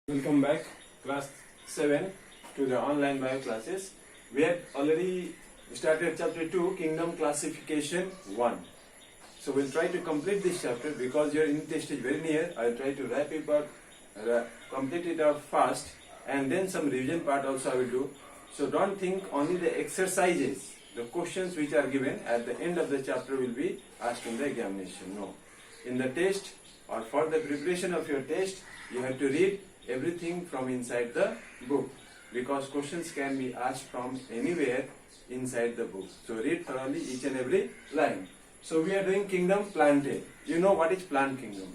Welcome back, class 7 to the online bio classes. We have already started chapter 2, Kingdom Classification 1. So we'll try to complete this chapter because your unit test is very near. I'll try to wrap it up, complete it out fast, and then some revision part also I will do. So don't think only the exercises, the questions which are given at the end of the chapter will be asked in the examination. No. In the test or for the preparation of your test, you have to read everything from inside the book because questions can be asked from anywhere inside the book. So read thoroughly each and every line. So we are doing Kingdom Plantae. You know what is plant kingdom.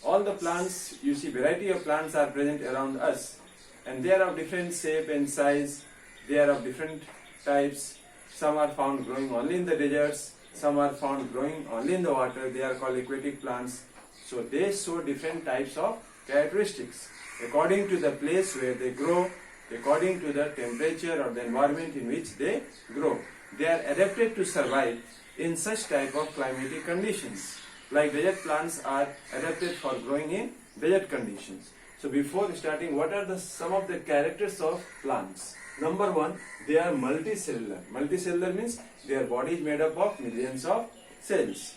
All the plants, you see variety of plants are present around us and they are of different shape and size. They are of different types. Some are found growing only in the deserts. Some are found growing only in the water. They are called aquatic plants. So they show different types of characteristics according to the place where they grow, according to the temperature or the environment in which they grow. They are adapted to survive in such type of climatic conditions. Like desert plants are adapted for growing in desert conditions. So before starting, what are some of the characters of plants? Number one, they are multicellular. Multicellular means their body is made up of millions of cells.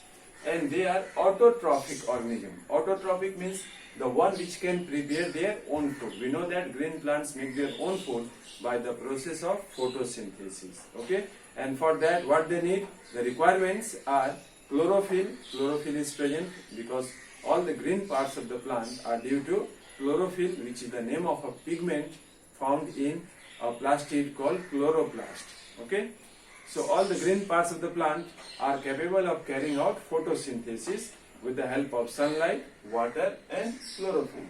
And they are autotrophic organism. Autotrophic means the one which can prepare their own food. We know that green plants make their own food by the process of photosynthesis. Okay? And for that, what they need, the requirements are chlorophyll. Chlorophyll is present because all the green parts of the plant are due to chlorophyll, which is the name of a pigment found in a plastid called chloroplast. Okay? So all the green parts of the plant are capable of carrying out photosynthesis with the help of sunlight, water and chlorophyll.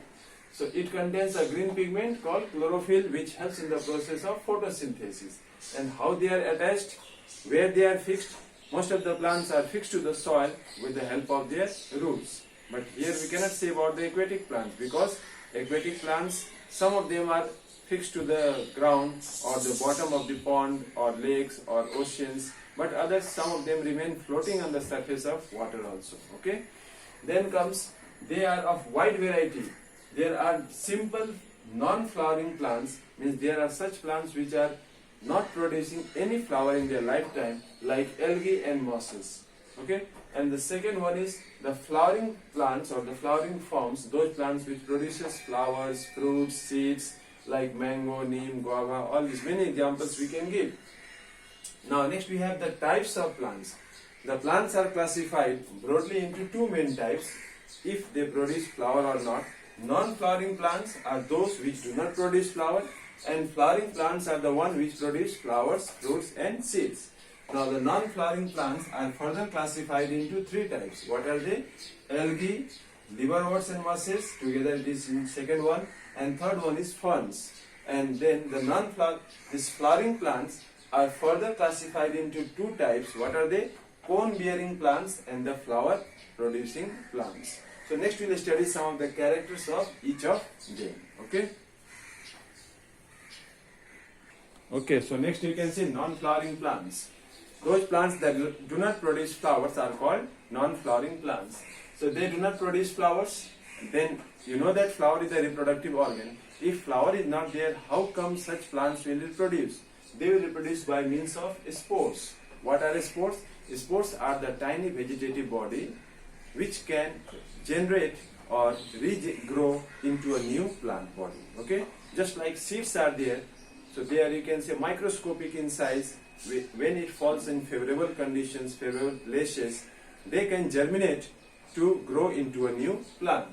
So it contains a green pigment called chlorophyll which helps in the process of photosynthesis. And how they are attached, where they are fixed, most of the plants are fixed to the soil with the help of their roots. But here we cannot say about the aquatic plants because aquatic plants, some of them are fixed to the ground or the bottom of the pond or lakes or oceans, but others, some of them remain floating on the surface of water also. Okay? Then comes, they are of wide variety. There are simple non-flowering plants, means there are such plants which are not producing any flower in their lifetime, like algae and mosses. Okay? And the second one is the flowering plants or the flowering forms, those plants which produces flowers, fruits, seeds, like mango, neem, guava, all these many examples we can give. Now next we have the types of plants. The plants are classified broadly into two main types, if they produce flower or not. Non-flowering plants are those which do not produce flower, and flowering plants are the one which produce flowers, fruits and seeds. Now the non-flowering plants are further classified into three types. What are they? Algae, liverworts and mosses, together it is in second one, and third one is ferns. And then the these flowering plants are further classified into two types. What are they? Cone-bearing plants and the flower-producing plants. So next we will study some of the characters of each of them. Okay? Okay, so next you can see non-flowering plants. Those plants that do not produce flowers are called non-flowering plants. So they do not produce flowers, then you know that flower is a reproductive organ. If flower is not there, how come such plants will reproduce? They will reproduce by means of spores. What are spores? Spores are the tiny vegetative body which can generate or regrow into a new plant body. Okay? Just like seeds are there, so there you can say microscopic in size. When it falls in favorable conditions, favorable places, they can germinate to grow into a new plant.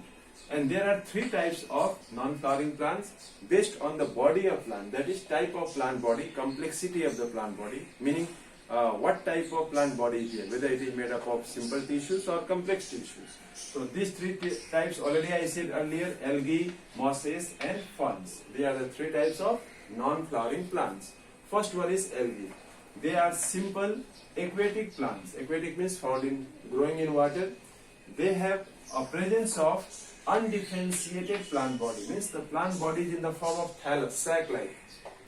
And there are three types of non-flowering plants based on the body of plant, that is type of plant body, complexity of the plant body, meaning what type of plant body is there, whether it is made up of simple tissues or complex tissues. So these three types already I said earlier, algae, mosses and ferns. They are the three types of non-flowering plants. First one is algae. They are simple aquatic plants. Aquatic means growing in water. They have a presence of undifferentiated plant body, means the plant body is in the form of thallus, sac-like.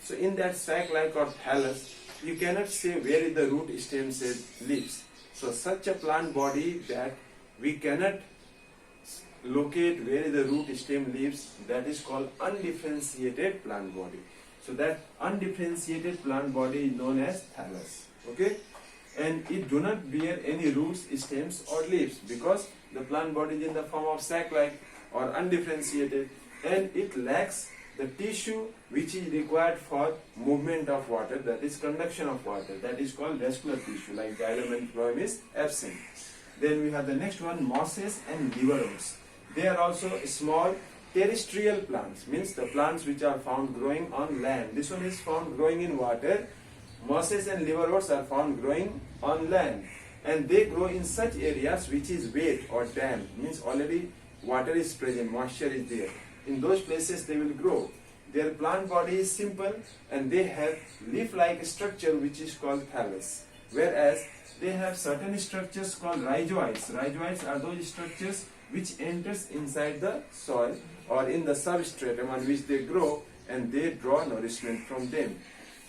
So in that sac-like or thallus, you cannot say where is the root, stem, cell, leaves. So such a plant body that we cannot locate where is the root, stem, leaves, that is called undifferentiated plant body. So that undifferentiated plant body is known as thallus. Okay, and it do not bear any roots, stems or leaves because the plant body is in the form of sac-like or undifferentiated, and it lacks the tissue which is required for movement of water, that is conduction of water, that is called vascular tissue, like xylem and phloem is absent. Then we have the next one, mosses and liverworts. They are also small terrestrial plants, means the plants which are found growing on land. This one is found growing in water. Mosses and liverworts are found growing on land, and they grow in such areas which is wet or damp, means already water is present, moisture is there. In those places they will grow. Their plant body is simple and they have leaf-like structure which is called thallus, whereas they have certain structures called rhizoids. Rhizoids are those structures which enters inside the soil or in the substratum on which they grow, and they draw nourishment from them.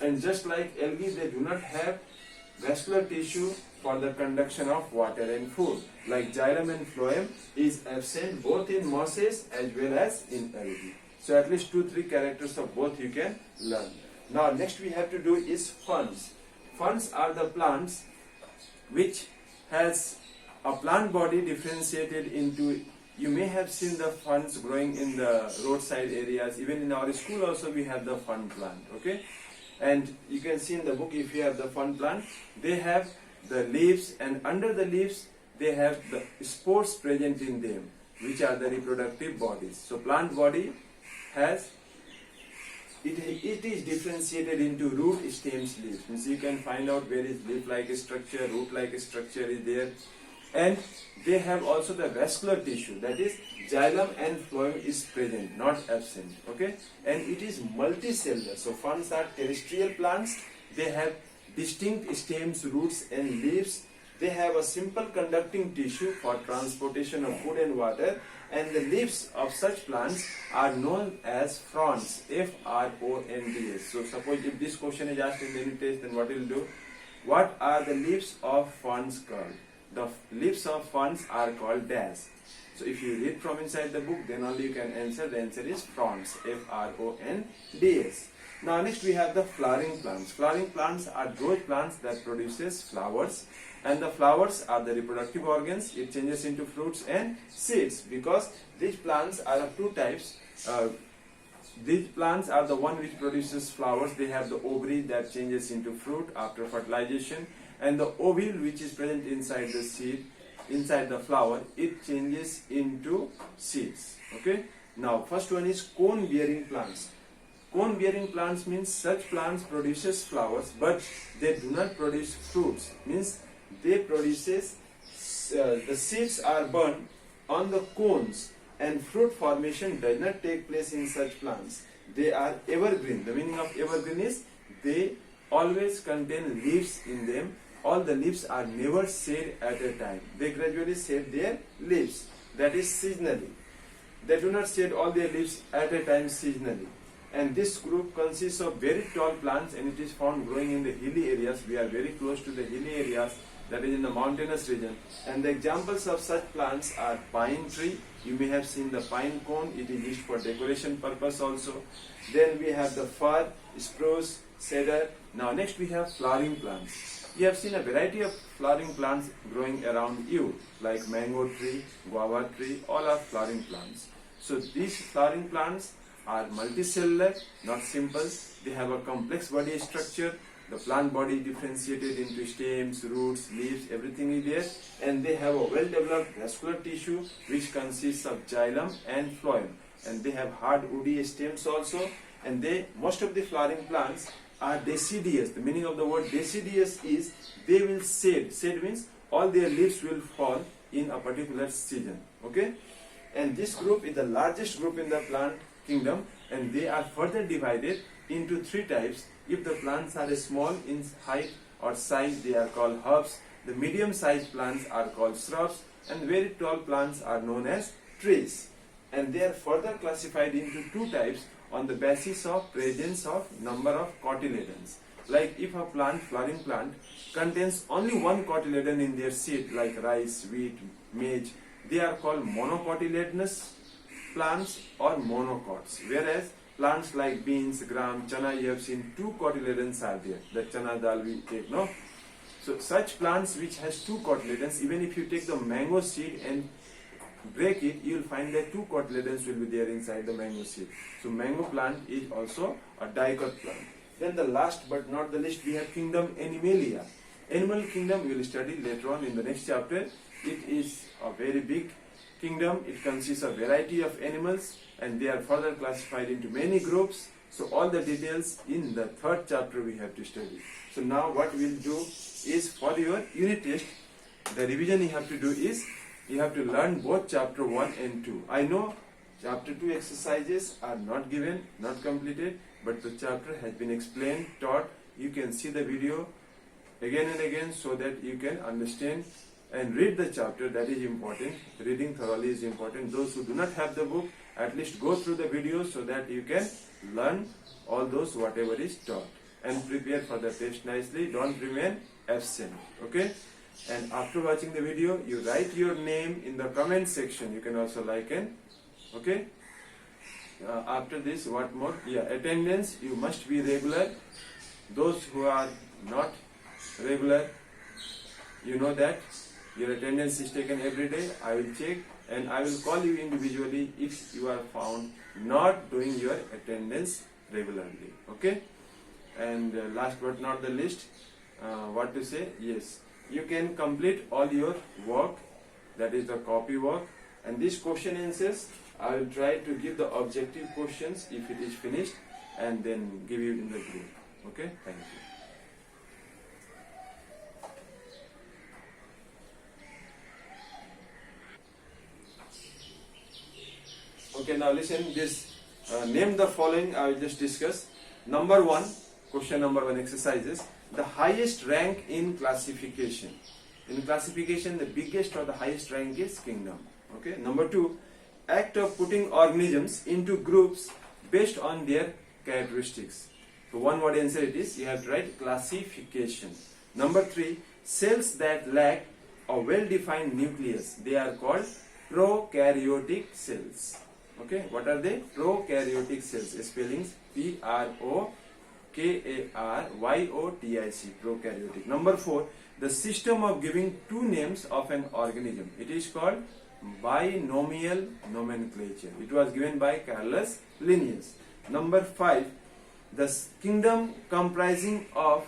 And just like algae, they do not have vascular tissue for the conduction of water and food. Like xylem and phloem is absent both in mosses as well as in algae. So at least 2-3 characters of both you can learn. Now next we have to do is ferns. Ferns are the plants which has a plant body differentiated into, you may have seen the ferns growing in the roadside areas. Even in our school also we have the fern plant. Okay, and you can see in the book, if you have the fern plant, they have the leaves, and under the leaves they have the spores present in them, which are the reproductive bodies. So plant body has, it is differentiated into root, stems, leaves. Means you can find out where is leaf-like structure, root-like structure is there, and they have also the vascular tissue, that is xylem and phloem is present, not absent. Okay, and it is multicellular. So ferns are terrestrial plants. They have distinct stems, roots and leaves. They have a simple conducting tissue for transportation of food and water, and the leaves of such plants are known as fronds, F-R-O-N-D-S. So suppose if this question is asked in any test, then what will do? What are the leaves of ferns called? The leaves of ferns are called dash. So if you read from inside the book, then only you can answer. The answer is fronds, F-R-O-N-D-S. Now next we have the flowering plants. Flowering plants are those plants that produces flowers, and the flowers are the reproductive organs. It changes into fruits and seeds, because these plants are of two types. These plants are the one which produces flowers. They have the ovary that changes into fruit after fertilization, and the ovule which is present inside the seed, inside the flower, it changes into seeds. Okay. Now first one is cone bearing plants. Cone bearing plants means such plants produces flowers, but they do not produce fruits. Means they produces, the seeds are born on the cones, and fruit formation does not take place in such plants. They are evergreen. The meaning of evergreen is they always contain leaves in them. All the leaves are never shed at a time. They gradually shed their leaves, that is seasonally. They do not shed all their leaves at a time seasonally. And this group consists of very tall plants, and it is found growing in the hilly areas. We are very close to the hilly areas, that is in the mountainous region. And the examples of such plants are pine tree. You may have seen the pine cone. It is used for decoration purpose also. Then we have the fir, spruce, cedar. Now next we have flowering plants. You have seen a variety of flowering plants growing around you, like mango tree, guava tree, all are flowering plants. So these flowering plants are multicellular, not simple. They have a complex body structure. The plant body differentiated into stems, roots, leaves, everything is there, and they have a well-developed vascular tissue which consists of xylem and phloem, and they have hard woody stems also. And most of the flowering plants are deciduous. The meaning of the word deciduous is they will shed. Shed means all their leaves will fall in a particular season. Okay, and this group is the largest group in the plant kingdom, and they are further divided into three types. If the plants are small in height or size, they are called herbs. The medium-sized plants are called shrubs, and very tall plants are known as trees. And they are further classified into two types on the basis of presence of number of cotyledons. Like if a plant, flowering plant, contains only one cotyledon in their seed, like rice, wheat, maize, they are called monocotyledonous plants or monocots, whereas plants like beans, gram, chana, you have seen two cotyledons are there. The chana dal we take, no? So such plants which has two cotyledons, even if you take the mango seed and break it, you will find that two cotyledons will be there inside the mango seed. So mango plant is also a dicot plant. Then the last but not the least, we have kingdom Animalia. Animal kingdom we will study later on in the next chapter. It is a very big kingdom. It consists of variety of animals and they are further classified into many groups. So all the details in the third chapter we have to study. So now what we will do is, for your unit test, the revision you have to do is, you have to learn both chapter 1 and 2. I know chapter 2 exercises are not given, not completed, but the chapter has been explained, taught. You can see the video again and again so that you can understand and read the chapter. That is important. Reading thoroughly is important. Those who do not have the book, at least go through the video so that you can learn all those whatever is taught and prepare for the test nicely. Don't remain absent. Okay? And after watching the video, you write your name in the comment section. You can also like and okay. After this, what more? Yeah, attendance. You must be regular. Those who are not regular, you know that your attendance is taken every day. I will check and I will call you individually if you are found not doing your attendance regularly. Okay. And last but not the least, what to say? Yes, you can complete all your work, that is the copy work, and these question answers I will try to give the objective questions if it is finished and then give you in the group. Okay, thank you. Okay, now listen this. Name the following I will just discuss. Number 1, question number 1 exercises. The highest rank in classification. In classification, the biggest or the highest rank is kingdom. Okay. Number 2, act of putting organisms into groups based on their characteristics. So one word answer it is. You have to write classification. Number 3, cells that lack a well-defined nucleus. They are called prokaryotic cells. Okay. What are they? Prokaryotic cells. Spellings P-R-O-K-A-R-Y-O-T-I-C. Prokaryotic. Number 4, the system of giving two names of an organism. It is called binomial nomenclature. It was given by Carlos Linnaeus. Number 5, the kingdom comprising of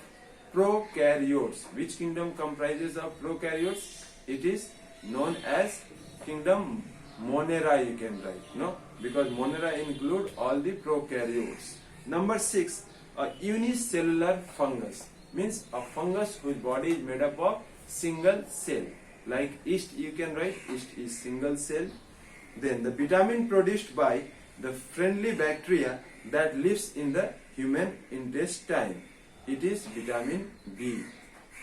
prokaryotes. Which kingdom comprises of prokaryotes? It is known as kingdom Monera, you can write, no? Because Monera include all the prokaryotes. Number 6, a unicellular fungus. Means a fungus whose body is made up of single cell. Like yeast, you can write yeast is single cell. Then the vitamin produced by the friendly bacteria that lives in the human intestine. It is vitamin B.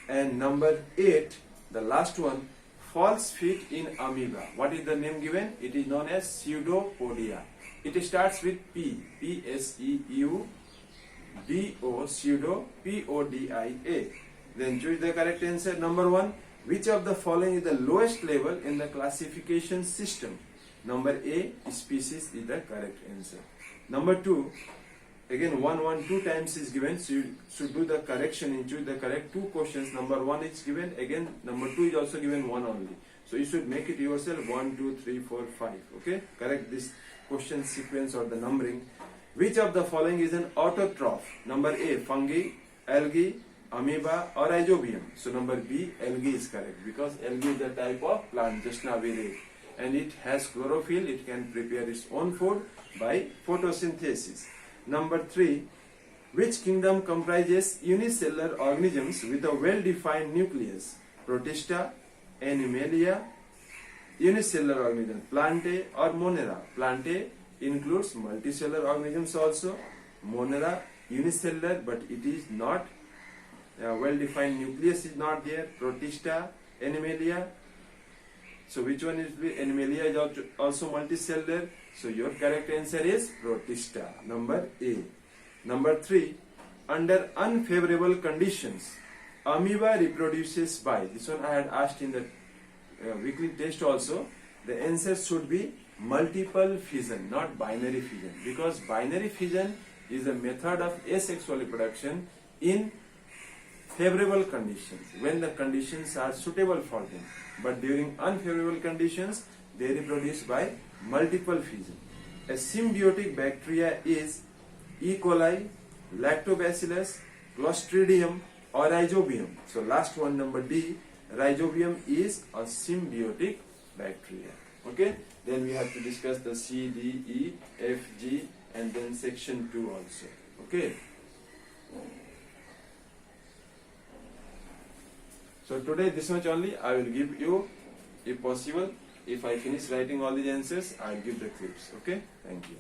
And number 8, the last one, false feet in amoeba. What is the name given? It is known as pseudopodia. It starts with P, P-S-E-U-D-O, pseudo, P-O-D-I-A. Then choose the correct answer. Number 1, which of the following is the lowest level in the classification system? Number A, species is the correct answer. Number 2, again 2 times is given, so you should do the correction and choose the correct 2 questions. Number 1 is given, again number 2 is also given 1 only. So you should make it yourself 1, 2, 3, 4, 5. Okay, correct this question sequence or the numbering. Which of the following is an autotroph? Number A, fungi, algae, amoeba or rhizobium. So number B, algae is correct because algae is a type of plant, just now we read. And it has chlorophyll, it can prepare its own food by photosynthesis. Number 3, which kingdom comprises unicellular organisms with a well-defined nucleus? Protista, Animalia, unicellular organisms, Plantae or Monera. Plantae includes multicellular organisms also. Monera, unicellular, but it is not well-defined nucleus is not there. Protista, Animalia. So which one is Animalia is also multicellular. So your correct answer is Protista, number A. Number 3, under unfavorable conditions, amoeba reproduces by, this one I had asked in the weekly test also, the answer should be multiple fission, not binary fission, because binary fission is a method of asexual reproduction in favorable conditions, when the conditions are suitable for them, but during unfavorable conditions they reproduce by multiple fission. A symbiotic bacteria is E. coli, lactobacillus, clostridium or rhizobium. So last one, number D, rhizobium is a symbiotic bacteria. Okay, then we have to discuss the C, D, E, F, G and then section 2 also. Okay. So today this much only I will give you, if possible. If I finish writing all these answers, I will give the clips. Okay, thank you.